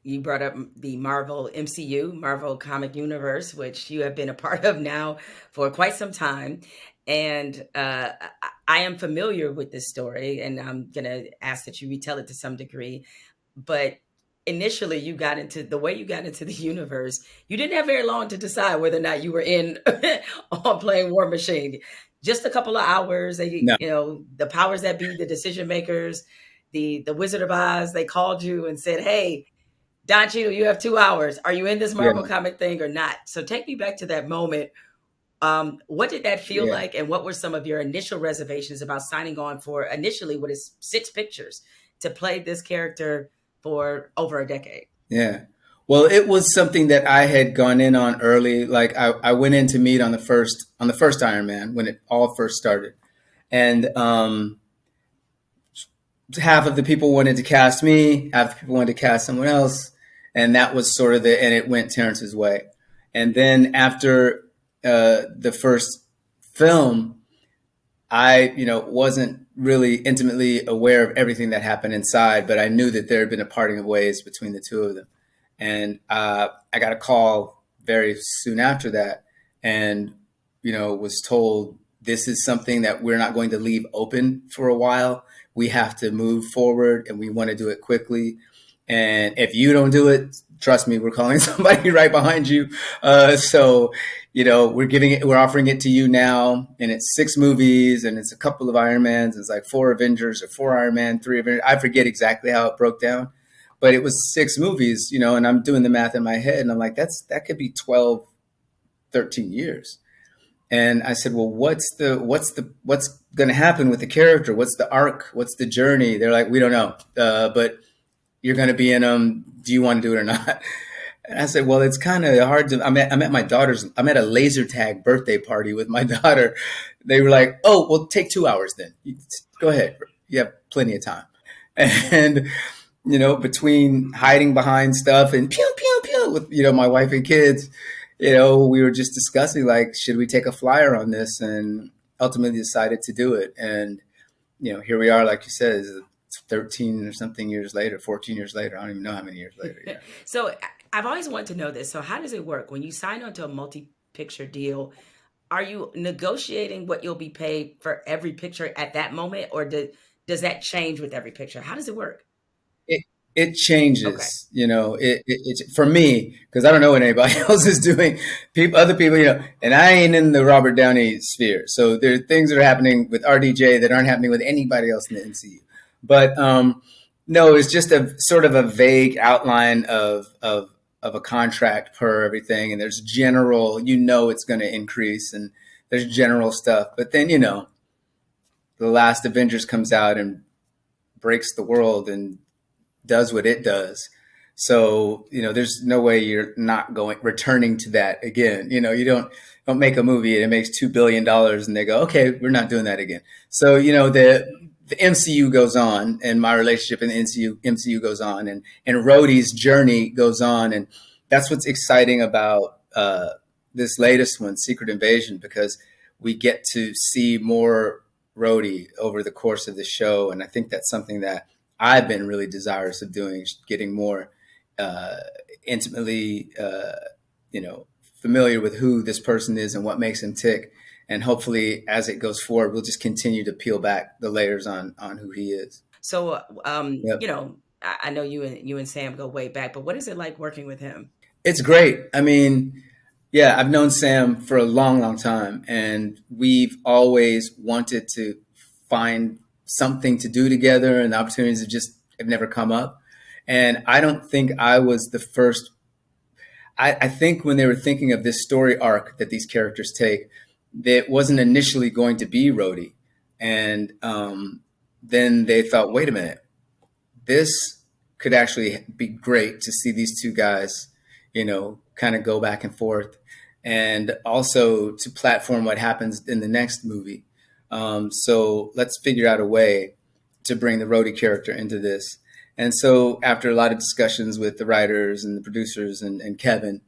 you brought up the Marvel MCU, Marvel Comic Universe, which you have been a part of now for quite some time. And I am familiar with this story, and I'm going to ask that you retell it to some degree. But initially, you got into the way you got into the universe, you didn't have very long to decide whether or not you were in on playing War Machine. Just a couple of hours, No, the powers that be, the decision makers, the Wizard of Oz, they called you and said, "Hey, Don Cheadle, you have 2 hours. Are you in this Marvel yeah, comic thing or not?" So take me back to that moment. What did that feel yeah, like, and what were some of your initial reservations about signing on for initially what is 6 pictures to play this character for over a decade? yeah. Well, it was something that I had gone in on early. Like I went in to meet on the first Iron Man when it all first started, and half of the people wanted to cast me, half the people wanted to cast someone else, and that was sort of and it went Terrence's way. And then after the first film, I, wasn't really intimately aware of everything that happened inside, but I knew that there had been a parting of ways between the two of them. And I got a call very soon after that, and was told this is something that we're not going to leave open for a while. We have to move forward, and we want to do it quickly. And if you don't do it, trust me, we're calling somebody right behind you. So we're offering it to you now, and it's 6 movies, and it's a couple of Iron Mans. It's like 4 Avengers or 4 Iron Man, 3 Avengers. I forget exactly how it broke down, but it was 6 movies, and I'm doing the math in my head, and I'm like, that could be 12, 13 years. And I said, well, what's going to happen with the character? What's the arc? What's the journey? They're like, we don't know, but you're going to be in them. Do you want to do it or not? And I said, well, it's kind of hard to. I'm at a laser tag birthday party with my daughter. They were like, oh, well, take 2 hours then. Go ahead. You have plenty of time. And, between hiding behind stuff and pew, pew, pew with, my wife and kids, we were just discussing, like, should we take a flyer on this? And ultimately decided to do it. And, here we are, like you said, 13 or something years later, 14 years later. I don't even know how many years later. Yeah. So I've always wanted to know this. So how does it work when you sign onto a multi-picture deal? Are you negotiating what you'll be paid for every picture at that moment, or does that change with every picture? How does it work? It, it Okay. changes, it's for me, because I don't know what anybody else is doing. Other people, and I ain't in the Robert Downey sphere. So there are things that are happening with RDJ that aren't happening with anybody else in the NCU. But no, it's just a sort of a vague outline of a contract per everything. And there's general, it's going to increase, and there's general stuff. But then, the last Avengers comes out and breaks the world and does what it does. So, there's no way you're not returning to that again. You don't make a movie and it makes $2 billion and they go, okay, we're not doing that again. So, the MCU goes on, and my relationship in the MCU goes on, and Rhodey's journey goes on. And that's what's exciting about this latest one, Secret Invasion, because we get to see more Roady over the course of the show. And I think that's something that I've been really desirous of doing, getting more uh, intimately, familiar with who this person is and what makes him tick. And hopefully, as it goes forward, we'll just continue to peel back the layers on who he is. So, Yep. I know you and Sam go way back, but what is it like working with him? It's great. I mean, yeah, I've known Sam for a long, long time, and we've always wanted to find something to do together, and the opportunities have never come up. And I don't think I was the first. I think when they were thinking of this story arc that these characters take, that wasn't initially going to be Rhodey. And then they thought, wait a minute, this could actually be great to see these two guys, kind of go back and forth, and also to platform what happens in the next movie. So let's figure out a way to bring the Rhodey character into this. And so after a lot of discussions with the writers and the producers and Kevin,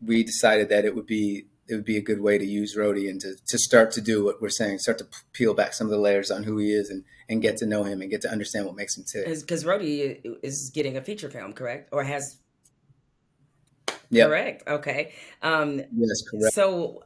we decided that it would be it would be a good way to use Rhodey and to start to do what we're saying, start to peel back some of the layers on who he is and get to know him and get to understand what makes him tick. Because Roady is getting a feature film, correct? Or has Yep. correct? Okay. Um, Yes, correct. so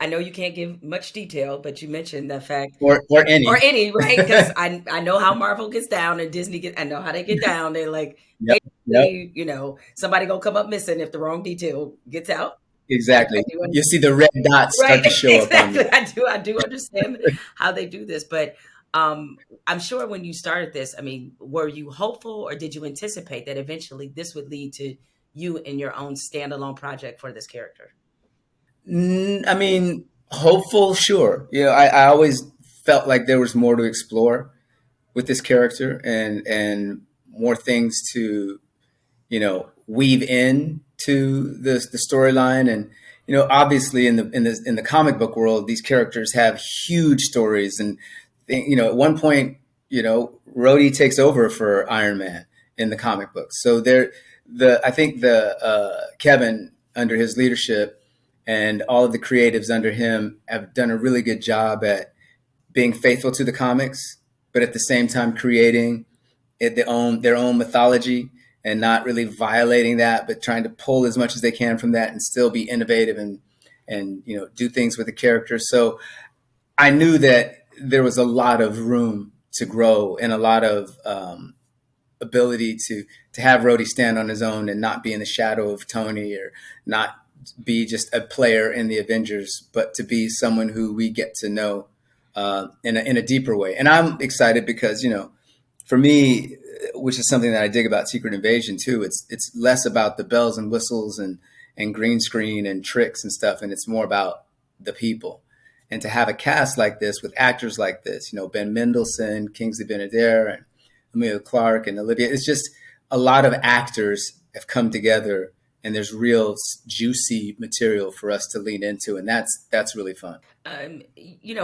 I know you can't give much detail, but you mentioned the fact Or or any. any, right? Because I know how Marvel gets down and Disney get. I know how they get down. They're like Yep. Yep. basically, somebody gonna come up missing if the wrong detail gets out. I Exactly. do You see the red dots right, start to show up on exactly. you. I do understand how they do this, but I'm sure when you started this, I mean, were you hopeful or did you anticipate that eventually this would lead to you in your own standalone project for this character? I mean, hopeful, sure. I always felt like there was more to explore with this character and more things to weave in to the storyline. And obviously in the comic book world, these characters have huge stories. And at one point, Rhodey takes over for Iron Man in the comic books. So I think the Kevin, under his leadership, and all of the creatives under him have done a really good job at being faithful to the comics, but at the same time creating their own mythology and not really violating that, but trying to pull as much as they can from that and still be innovative and do things with the characters. So I knew that there was a lot of room to grow and a lot of ability to have Rhodey stand on his own and not be in the shadow of Tony, or not be just a player in the Avengers, but to be someone who we get to know in a deeper way. And I'm excited because for me, which is something that I dig about Secret Invasion too, it's less about the bells and whistles and green screen and tricks and stuff, and it's more about the people. And to have a cast like this with actors like this, Ben Mendelsohn, Kingsley Ben-Adir, and Emilia Clarke, and Olivia, it's just a lot of actors have come together, and there's real juicy material for us to lean into, and that's really fun.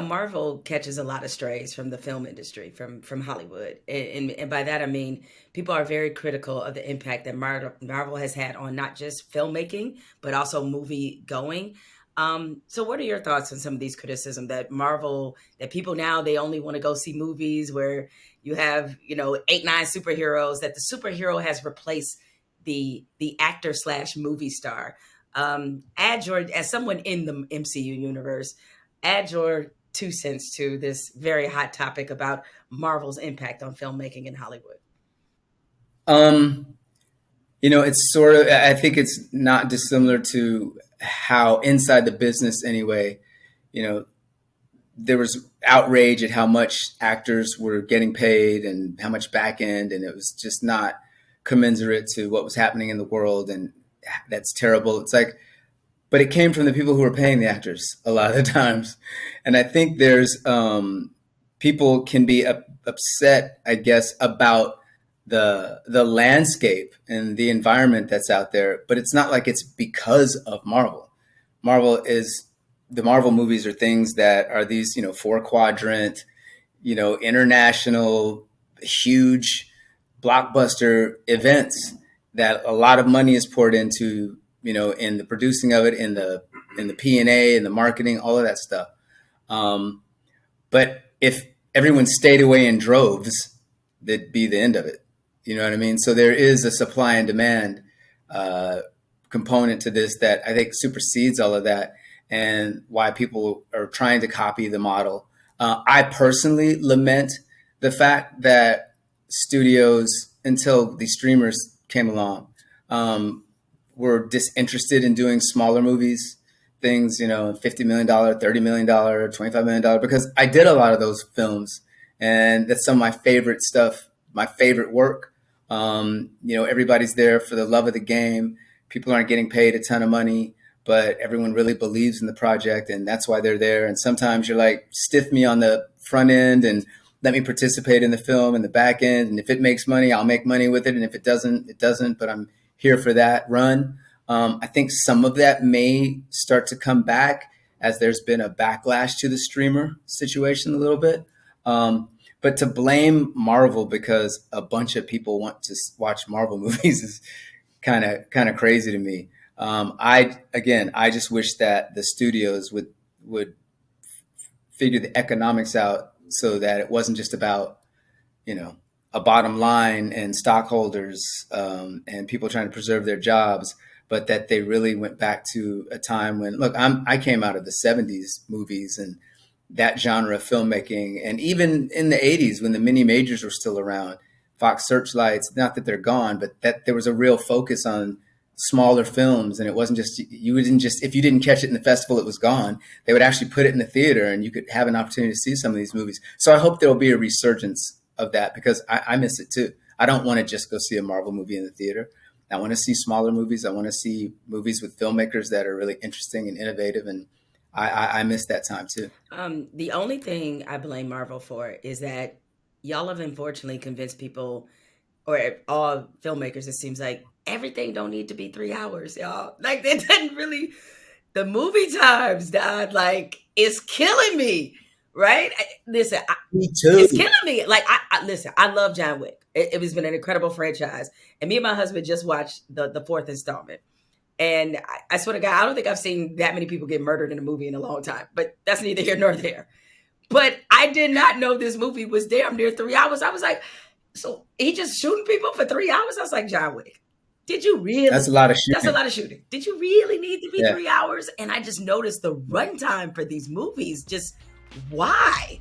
Marvel catches a lot of strays from the film industry, from Hollywood, and by that I mean people are very critical of the impact that Marvel has had on not just filmmaking but also movie going. So, what are your thoughts on some of these criticism that Marvel, that people now they only want to go see movies where you have 8, 9 superheroes, that the superhero has replaced the actor slash movie star. Add your as someone in the MCU universe, add your 2 cents to this very hot topic about Marvel's impact on filmmaking in Hollywood. Um, it's sort of, I think it's not dissimilar to how inside the business anyway, you know, there was outrage at how much actors were getting paid and how much back end, and it was just not commensurate to what was happening in the world. And that's terrible. It's like, but it came from the people who were paying the actors a lot of the times. And I think there's people can be upset, I guess, about the landscape and the environment that's out there, but it's not like it's because of Marvel. Marvel is the Marvel movies are things that are these 4 quadrant, international, huge blockbuster events that a lot of money is poured into, in the producing of it, in the P&A, and the marketing, all of that stuff. But if everyone stayed away in droves, that'd be the end of it. You know what I mean? So there is a supply and demand uh, component to this that I think supersedes all of that, and why people are trying to copy the model. I personally lament the fact that studios, until the streamers came along, um, were disinterested in doing smaller movies, things, $50 million, $30 million, $25 million, because I did a lot of those films, and that's some of my favorite stuff, my favorite work. Everybody's there for the love of the game. People aren't getting paid a ton of money, but everyone really believes in the project, and that's why they're there. And sometimes you're like, stiff me on the front end and let me participate in the film and the back end. And if it makes money, I'll make money with it. And if it doesn't, it doesn't. But I'm here for that run. I think some of that may start to come back as there's been a backlash to the streamer situation a little bit. But to blame Marvel because a bunch of people want to watch Marvel movies is kind of crazy to me. I just wish that the studios would figure the economics out so that it wasn't just about, you know, a bottom line and stockholders, and people trying to preserve their jobs, but that they really went back to a time when, look, I came out of the '70s movies and that genre of filmmaking, and even in the '80s when the mini majors were still around, Fox Searchlights. Not that they're gone, but that there was a real focus on smaller films, and it wasn't just, you didn't just, if you didn't catch it in the festival, it was gone. They would actually put it in the theater, and you could have an opportunity to see some of these movies. So I hope there will be a resurgence of that, because I miss it too. I don't want to just go see a Marvel movie in the theater. I want to see smaller movies. I want to see movies with filmmakers that are really interesting and innovative, and I miss that time too. The only thing I blame Marvel for is that y'all have unfortunately convinced people, or all filmmakers, it seems like everything don't need to be 3 hours, y'all. Like, it doesn't really, the movie times, dog, like, it's killing me, right? Listen, Me too. it's killing me. Like, listen, I love John Wick. It has been an incredible franchise. And me and my husband just watched the fourth installment. And I swear to God, I don't think I've seen that many people get murdered in a movie in a long time. But that's neither here nor there. But I did not know this movie was damn near 3 hours. I was like, so he just shooting people for 3 hours? I was like, John Wick, did you really? That's a lot of That's a shooting. lot of shooting. Did you really need to be Yeah. 3 hours? And I just noticed the runtime for these movies. Just why?